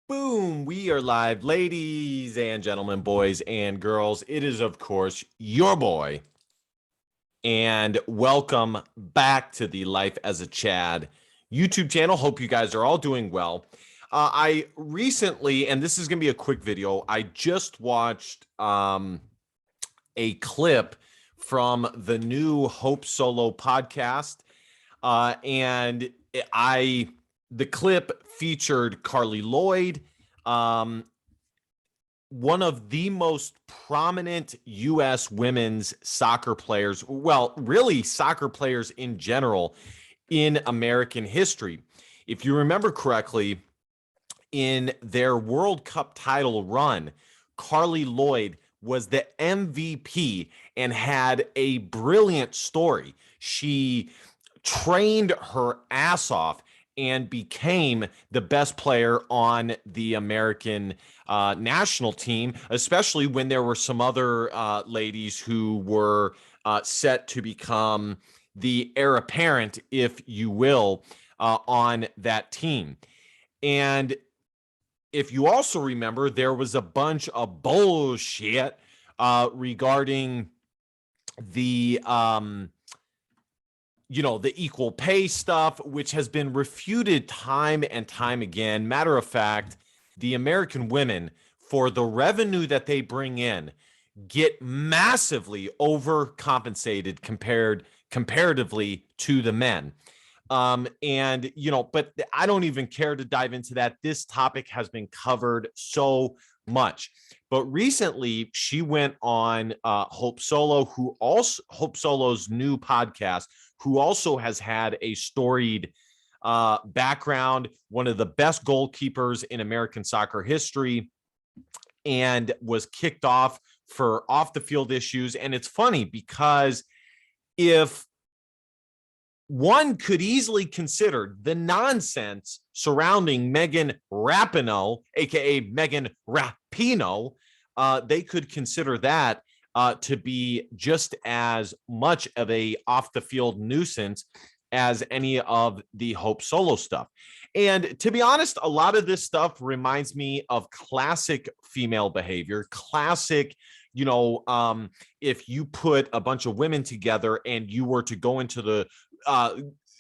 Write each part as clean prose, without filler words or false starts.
Boom, we are live, ladies and gentlemen, boys and girls. It is, of course, your boy. And welcome back to the Life as a Chad YouTube channel. Hope you guys are all doing well. I recently, and this is going to be a quick video, I just watched a clip from the new Hope Solo podcast. And the clip featured Carli Loyd, one of the most prominent U.S. women's soccer players, well, really soccer players in general in American history. If you remember correctly, in their World Cup title run, Carli Loyd was the MVP and had a brilliant story. She trained her ass off and became the best player on the American national team, especially when there were some other ladies who were set to become the heir apparent, if you will, on that team. And if you also remember, there was a bunch of bullshit regarding the the equal pay stuff, which has been refuted time and time again. Matter of fact, the American women, for the revenue that they bring in, get massively overcompensated comparatively to the men. And but I don't even care to dive into that. This topic has been covered so much. But recently she went on Hope Solo's new podcast, who also has had a storied background, one of the best goalkeepers in American soccer history, and was kicked off for off the field issues. And it's funny because if one could easily consider the nonsense surrounding Megan Rapinoe, aka Megan Rapinoe, they could consider that to be just as much of a off the field nuisance as any of the Hope Solo stuff. And to be honest, a lot of this stuff reminds me of classic female behavior, classic, if you put a bunch of women together and you were to go into the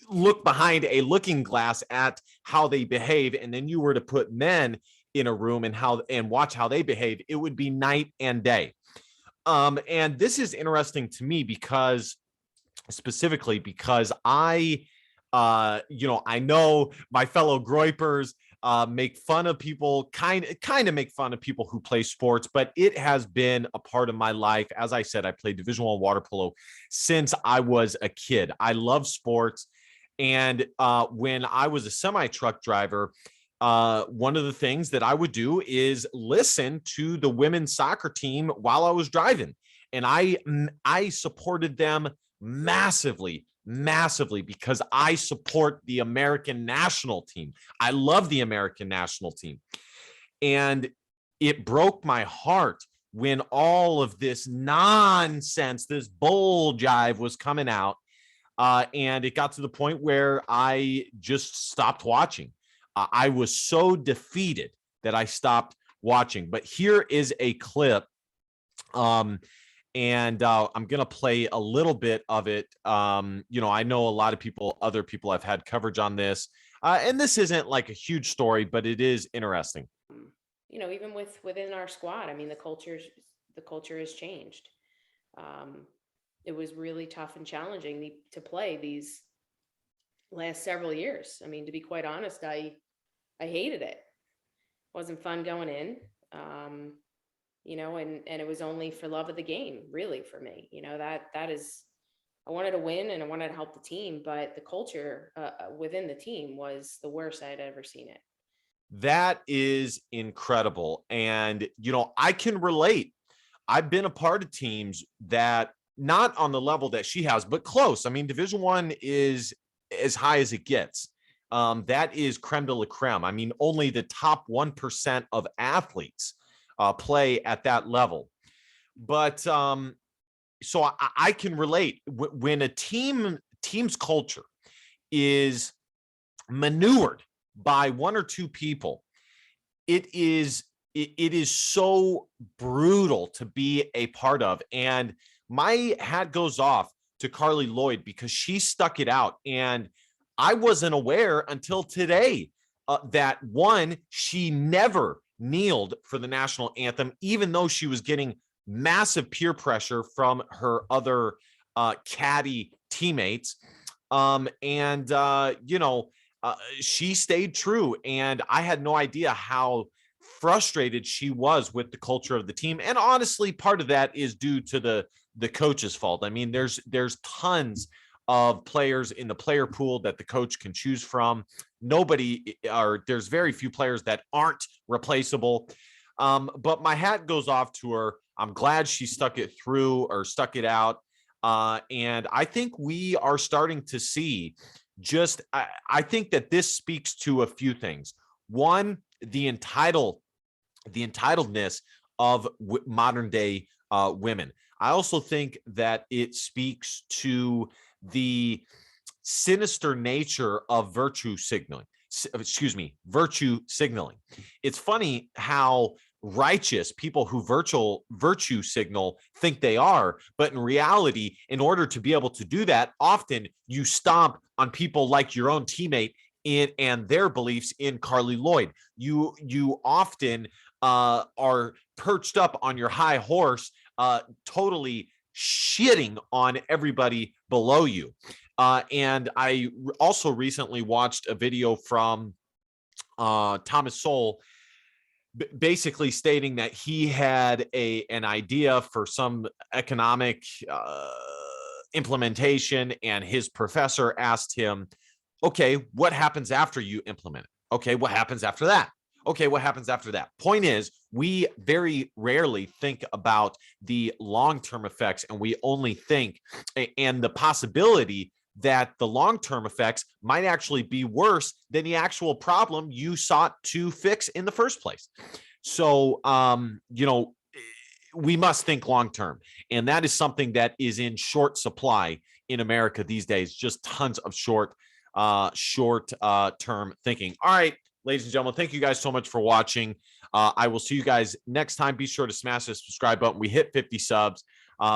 look behind a looking glass at how they behave, and then you were to put men in a room and watch how they behave, it would be night and day. And this is interesting to me because specifically because I know my fellow Groypers make fun of people, kind of make fun of people who play sports, but it has been a part of my life. As I said, I played Division I water polo since I was a kid. I love sports. And when I was a semi-truck driver, one of the things that I would do is listen to the women's soccer team while I was driving. And I supported them massively because I support the American national team. I love the American national team. And it broke my heart when all of this nonsense, this bull jive was coming out. And it got to the point where I just stopped watching. I was so defeated that I stopped watching. But here is a clip. And I'm going to play a little bit of it. I know a lot of other people have had coverage on this. And this isn't like a huge story, but it is interesting. Even within our squad, I mean, the culture has changed. It was really tough and challenging to play these last several years. I mean, to be quite honest, I hated it. It wasn't fun going in. And it was only for love of the game, really, for me. That is, I wanted to win and I wanted to help the team, but the culture within the team was the worst I had ever seen it. That is incredible. And, I can relate. I've been a part of teams that not on the level that she has, but close. I mean, Division I is as high as it gets. That is creme de la creme. I mean, only the top 1% of athletes play at that level. But so I can relate when a team's culture is manured by one or two people. it is so brutal to be a part of. And my hat goes off to Carli Loyd because she stuck it out. And I wasn't aware until today that one, she never kneeled for the national anthem, even though she was getting massive peer pressure from her other caddy teammates. She stayed true. And I had no idea how frustrated she was with the culture of the team. And honestly, part of that is due to the coach's fault. I mean, there's tons of players in the player pool that the coach can choose from. There's very few players that aren't replaceable. But my hat goes off to her. I'm glad she stuck it through or stuck it out. And I think we are starting to see I think that this speaks to a few things. One, the entitledness of modern day women. I also think that it speaks to the sinister nature of virtue signaling. Virtue signaling. It's funny how righteous people who virtue signal think they are, but in reality, in order to be able to do that, often you stomp on people like your own teammate and their beliefs in Carli Loyd. You often are perched up on your high horse, totally shitting on everybody below you. And I also recently watched a video from Thomas Sowell, basically stating that he had an idea for some economic implementation, and his professor asked him, okay, what happens after you implement it? Okay, what happens after that? Okay, what happens after that? Point is, we very rarely think about the long-term effects, and we only think and the possibility that the long-term effects might actually be worse than the actual problem you sought to fix in the first place. So, we must think long-term, and that is something that is in short supply in America these days. Just tons of short-term thinking. All right, ladies and gentlemen, thank you guys so much for watching. I will see you guys next time. Be sure to smash the subscribe button. We hit 50 subs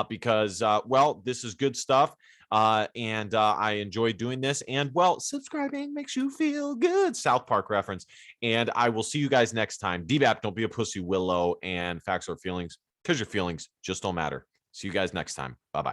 because, well, this is good stuff. And I enjoy doing this. And, well, subscribing makes you feel good. South Park reference. And I will see you guys next time. DBAP, don't be a pussy, Willow, and facts or feelings, because your feelings just don't matter. See you guys next time. Bye-bye.